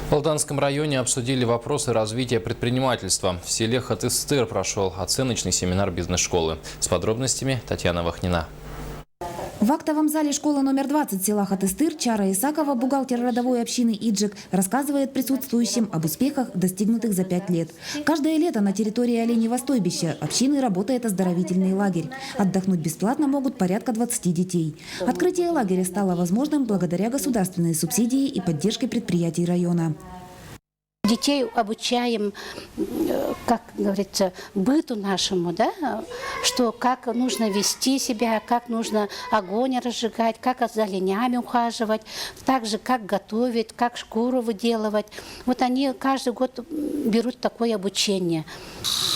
В Алданском районе обсудили вопросы развития предпринимательства. В селе Хатыстыр прошел оценочный семинар бизнес-школы. С подробностями Татьяна Вахнина. В актовом зале школы номер 20 села Хатыстыр Чара Исакова, бухгалтер родовой общины Иджик, рассказывает присутствующим об успехах, достигнутых за 5 лет. Каждое лето на территории Оленьего стойбища общины работает оздоровительный лагерь. Отдохнуть бесплатно могут порядка 20 детей. Открытие лагеря стало возможным благодаря государственной субсидии и поддержке предприятий района. Детей обучаем, как говорится, быту нашему, да, что как нужно вести себя, как нужно огонь разжигать, как за оленями ухаживать, также как готовить, как шкуру выделывать. Вот они каждый год берут такое обучение.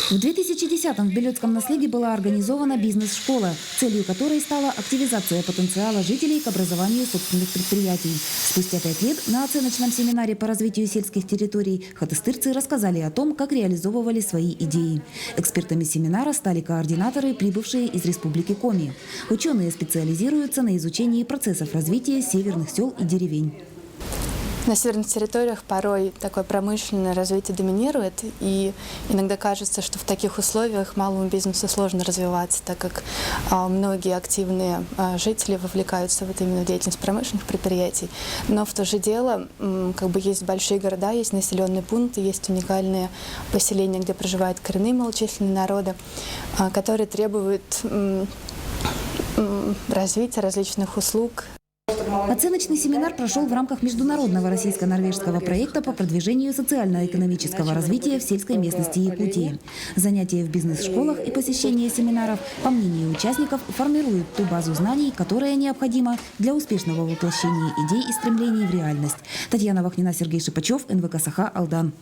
В 2010-м в Белецком наследии была организована бизнес-школа, целью которой стала активизация потенциала жителей к образованию собственных предприятий. Спустя 5 лет на оценочном семинаре по развитию сельских территорий хатыстырцы рассказали о том, как реализовывали свои идеи. Экспертами семинара стали координаторы, прибывшие из Республики Коми. Ученые специализируются на изучении процессов развития северных сел и деревень. На северных территориях порой такое промышленное развитие доминирует, и иногда кажется, что в таких условиях малому бизнесу сложно развиваться, так как многие активные жители вовлекаются в именно деятельность промышленных предприятий. Но в то же дело, есть большие города, есть населенные пункты, есть уникальные поселения, где проживают коренные малочисленные народы, которые требуют развития различных услуг. Оценочный семинар прошел в рамках международного российско-норвежского проекта по продвижению социально-экономического развития в сельской местности Якутии. Занятия в бизнес-школах и посещение семинаров, по мнению участников, формируют ту базу знаний, которая необходима для успешного воплощения идей и стремлений в реальность. Татьяна Вахнина, Сергей Шипачев, НВК Саха, Алдан.